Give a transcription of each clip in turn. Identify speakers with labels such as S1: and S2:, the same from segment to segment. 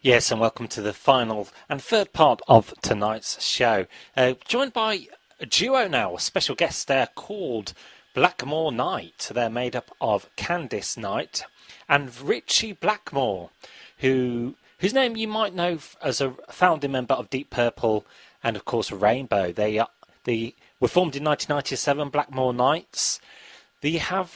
S1: Yes, and welcome to the final and third part of tonight's show. Joined by a duo now, a special guest there called Blackmore Night. They're made up of Candice Night and Ritchie Blackmore, whose name you might know as a founding member of Deep Purple and, of course, Rainbow. They were formed in 1997, Blackmore Nights. They are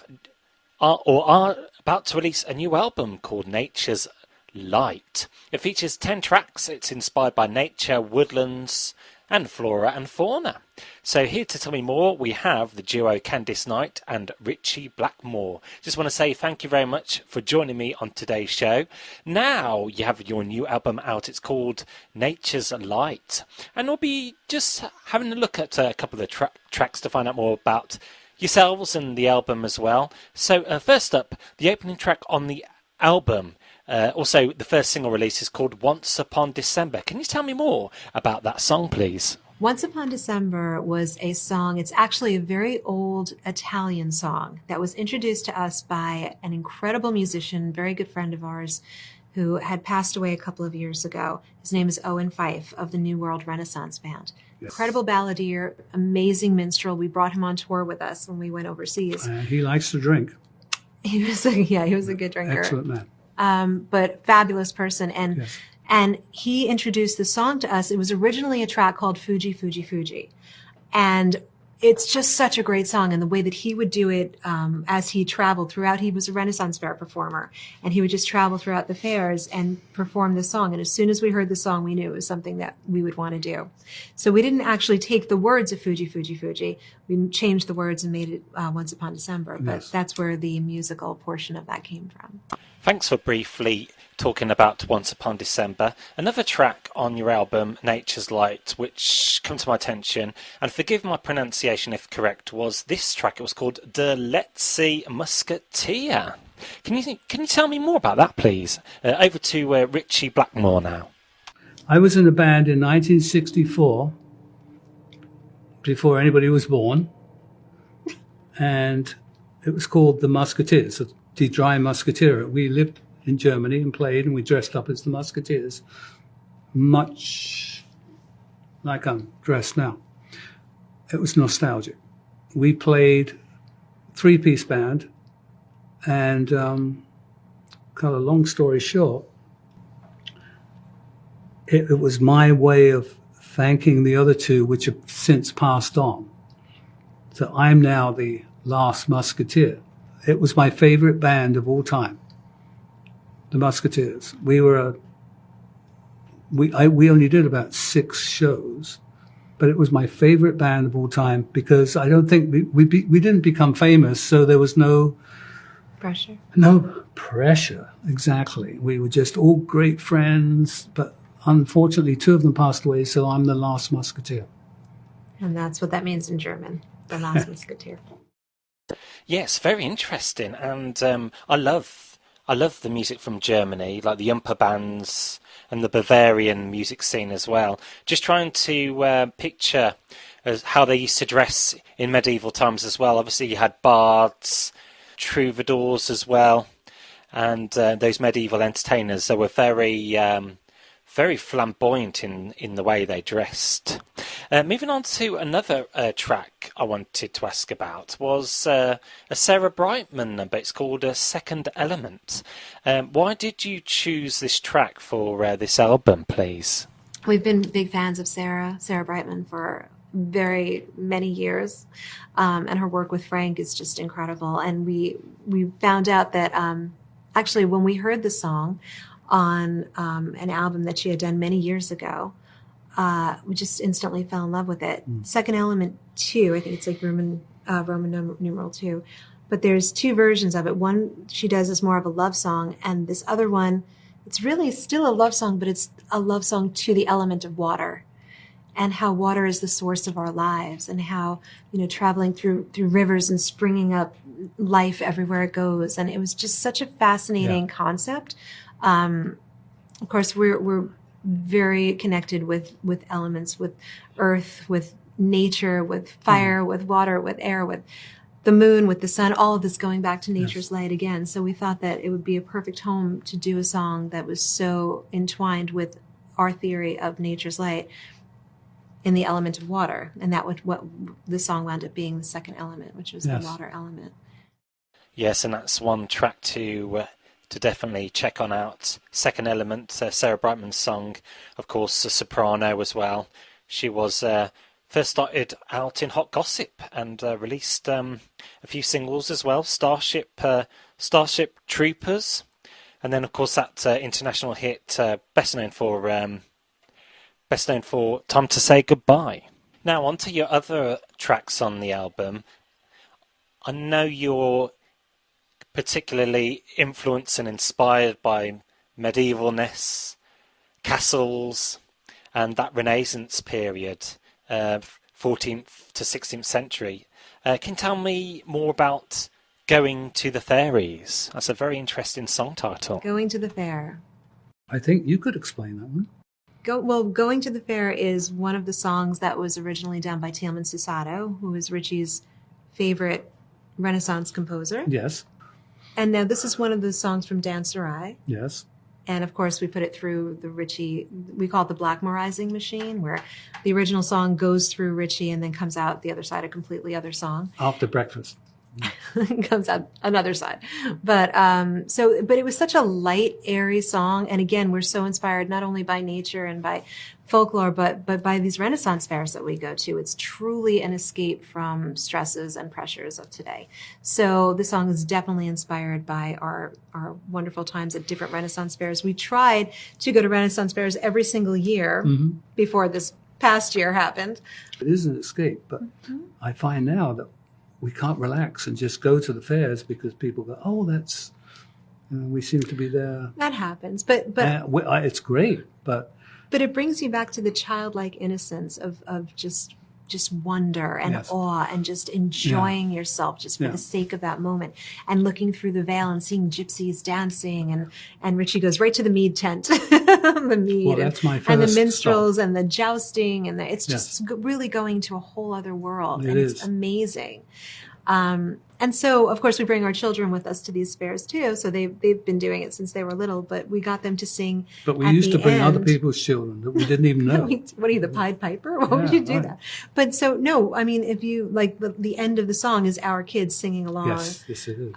S1: about to release a new album called Nature's Light. It features 10 tracks. It's inspired by nature, woodlands, and flora and fauna. So here to tell me more, we have the duo Candice Night and Ritchie Blackmore. Just want to say thank you very much for joining me on today's show. Now you have your new album out. It's called Nature's Light. And we'll be just having a look at a couple of tracks to find out more about yourselves and the album as well. So first up, the opening track on the album. Also, the first single release is called Once Upon December. Can you tell me more about that song, please?
S2: Once Upon December was a song, it's actually a very old Italian song that was introduced to us by an incredible musician, very good friend of ours, who had passed away a couple of years ago. His name is Owen Fife of the New World Renaissance Band. Yes. Incredible balladeer, amazing minstrel. We brought him on tour with us when we went overseas.
S3: He likes to drink.
S2: He was a good drinker.
S3: Excellent man.
S2: But fabulous person. And
S3: yes.
S2: And he introduced the song to us. It was originally a track called Fuji, Fuji, Fuji. And it's just such a great song. And the way that he would do it as he traveled throughout, he was a Renaissance fair performer. And he would just travel throughout the fairs and perform the song. And as soon as we heard the song, we knew it was something that we would want to do. So we didn't actually take the words of Fuji, Fuji, Fuji. We changed the words and made it Once Upon December. But
S3: yes.
S2: That's where the musical portion of that came from.
S1: Thanks for briefly talking about Once Upon December. Another track on your album, Nature's Light, which come to my attention, and forgive my pronunciation if correct, was this track. It was called De Letzi Musketeer. Can you tell me more about that, please? Over to Ritchie Blackmore now.
S3: I was in a band in 1964, before anybody was born, and it was called the Musketeers. Die Drei Musketeer. We lived in Germany and played, and we dressed up as the Musketeers, much like I'm dressed now. It was nostalgic. We played three-piece band, and kind of long story short, it was my way of thanking the other two, which have since passed on. So I'm now the last Musketeer. It was my favorite band of all time, the Musketeers. We only did about 6 shows, but it was my favorite band of all time because I don't think we didn't become famous, so there was no
S2: pressure.
S3: No pressure, exactly. We were just all great friends, but unfortunately 2 of them passed away, so I'm the last Musketeer.
S2: And that's what that means in German, the last Musketeer.
S1: Yes, very interesting, and I love the music from Germany, like the Jumper bands and the Bavarian music scene as well. Just trying to picture how they used to dress in medieval times as well. Obviously, you had bards, troubadours as well, and those medieval entertainers. They were very flamboyant in the way they dressed. Moving on to another track I wanted to ask about was a Sarah Brightman number. It's called Second Element. Why did you choose this track for this album, please?
S2: We've been big fans of Sarah Brightman for very many years, and her work with Frank is just incredible. And we found out that actually when we heard the song on an album that she had done many years ago, we just instantly fell in love with it. Second Element 2, I think it's like Roman numeral 2, but there's 2 versions of it. One she does is more of a love song, and this other one, it's really still a love song, but it's a love song to the element of water, and how water is the source of our lives, and how, traveling through rivers and springing up life everywhere it goes. And it was just such a fascinating concept. Of course, we're very connected with elements, with earth, with nature, with fire, with water, with air, with the moon with the sun, all of this going back to nature's light again. So we thought that it would be a perfect home to do a song that was so entwined with our theory of nature's light in the element of water. And that would what the song wound up being, the second element, which was the water element.
S1: Yes, and that's one track to definitely check on out. Second Element, Sarah Brightman's song, of course, a soprano as well. She was first started out in Hot Gossip and released a few singles as well. Starship Troopers, and then of course that international hit, best known for Time to Say Goodbye. Now on to your other tracks on the album. I know you're particularly influenced and inspired by medievalness, castles, and that Renaissance period. 14th to 16th century. Can you tell me more about Going to the Fairies? That's a very interesting song title.
S2: Going to the Fair.
S3: I think you could explain that one.
S2: Going to the Fair is one of the songs that was originally done by Teilman Susato, who is Ritchie's favorite Renaissance composer.
S3: Yes.
S2: And now this is one of the songs from Dancerai.
S3: Yes.
S2: And of course, we put it through the Ritchie, we call it the Blackmorizing machine, where the original song goes through Ritchie and then comes out the other side, a completely other song.
S3: After breakfast.
S2: Comes out another side. But it was such a light, airy song. And again, we're so inspired not only by nature and by folklore, but by these Renaissance fairs that we go to. It's truly an escape from stresses and pressures of today. So the song is definitely inspired by our wonderful times at different Renaissance fairs. We tried to go to Renaissance fairs every single year before this past year happened.
S3: It is an escape, but I find now that we can't relax and just go to the fairs because people go, oh, that's, we seem to be there.
S2: That happens, but
S3: it's great, but
S2: it brings you back to the childlike innocence of just wonder and awe and just enjoying yourself just for the sake of that moment and looking through the veil and seeing gypsies dancing and Ritchie goes right to the mead tent, the mead,
S3: well, that's my first
S2: and the minstrels
S3: stop.
S2: and the jousting and it's just really going to a whole other world. It's amazing. And so, of course, we bring our children with us to these fairs too. So they've been doing it since they were little, but we got them to sing.
S3: But we used to bring other people's children that we didn't even know.
S2: What are you, the Pied Piper? Why would you do that? But so, no, I mean, if you like the end of the song is our kids singing along.
S3: Yes, it is.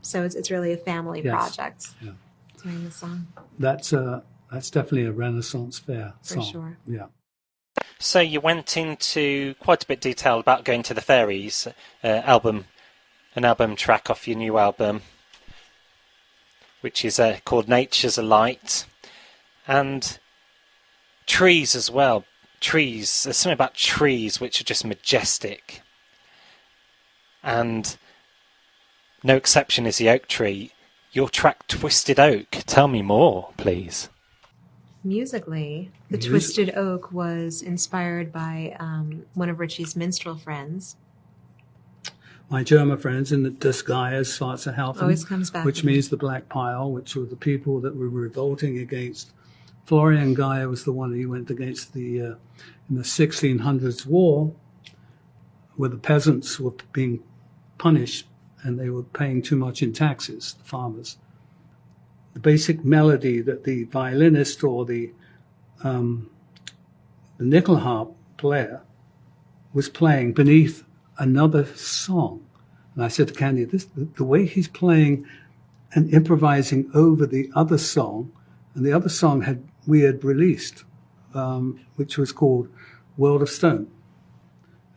S2: So it's really a family project. Yeah. Doing the song. That's
S3: definitely a Renaissance fair song.
S2: For sure.
S3: Yeah.
S1: So you went into quite a bit of detail about Going to the Fairies an album track off your new album, which is called Nature's a Light, and trees as well. Trees, there's something about trees which are just majestic, and no exception is the oak tree. Your track Twisted Oak, tell me more, please.
S2: Musically, the Twisted Oak was inspired by one of Ritchie's minstrel friends.
S3: My German friends in the Das Geiers Schwarze
S2: always comes back,
S3: which means the Black Pile, which were the people that were revolting against. Florian Geyer was the one he went against in the 1600s war, where the peasants were being punished and they were paying too much in taxes, the farmers. The basic melody that the violinist or the nickel harp player was playing beneath another song. And I said to Candy, the way he's playing and improvising over the other song, and the other song we had released, which was called World of Stone.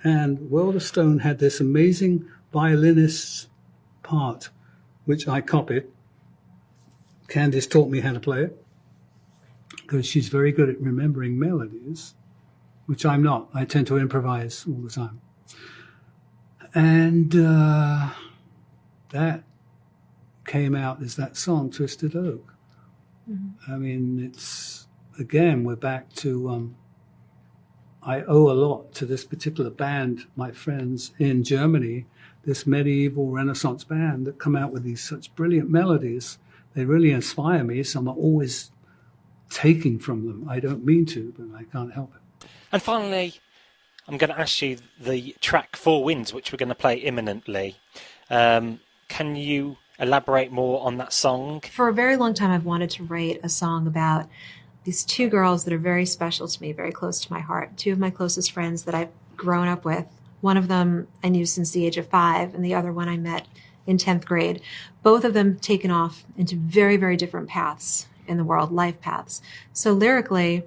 S3: And World of Stone had this amazing violinist's part, which I copied. Candice taught me how to play it because she's very good at remembering melodies, which I'm not. I tend to improvise all the time. And that came out as that song, Twisted Oak. Mm-hmm. I mean, we're back to, I owe a lot to this particular band, my friends in Germany, this medieval Renaissance band that come out with these such brilliant melodies. They really inspire me, so I'm always taking from them. I don't mean to, but I can't help it.
S1: And finally, I'm going to ask you the track Four Winds, which we're going to play imminently. Can you elaborate more on that song?
S2: For a very long time, I've wanted to write a song about these two girls that are very special to me, very close to my heart. Two of my closest friends that I've grown up with. One of them I knew since the age of 5, and the other one I met in 10th grade. Both of them taken off into very, very different paths in the world, life paths. So lyrically,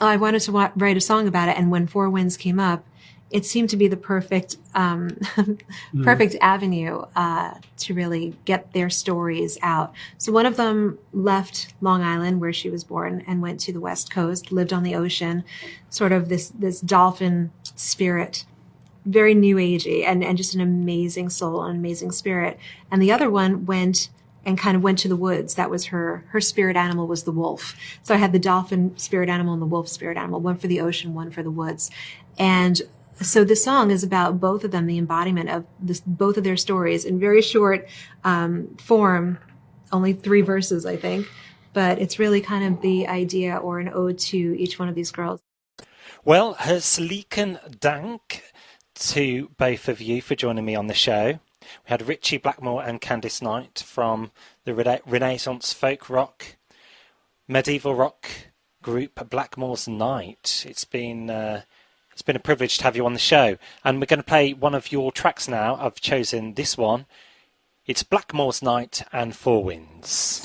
S2: I wanted to write a song about it, and when Four Winds came up, it seemed to be the perfect perfect avenue to really get their stories out. So one of them left Long Island, where she was born, and went to the West Coast, lived on the ocean, sort of this dolphin spirit, very new agey, and just an amazing soul, an amazing spirit. And the other one went to the woods. That was her spirit animal was the wolf. So I had the dolphin spirit animal and the wolf spirit animal, one for the ocean, one for the woods. And so the song is about both of them, the embodiment of both of their stories in very short form, only 3 verses, I think. But it's really kind of the idea or an ode to each one of these girls.
S1: Well, herzlichen Dank to both of you for joining me on the show. We had Ritchie, Blackmore and Candice Night from the Renaissance folk rock, medieval rock group Blackmores Night. It's been a privilege to have you on the show. And we're going to play one of your tracks now. I've chosen this one. It's Blackmores Night and Four Winds.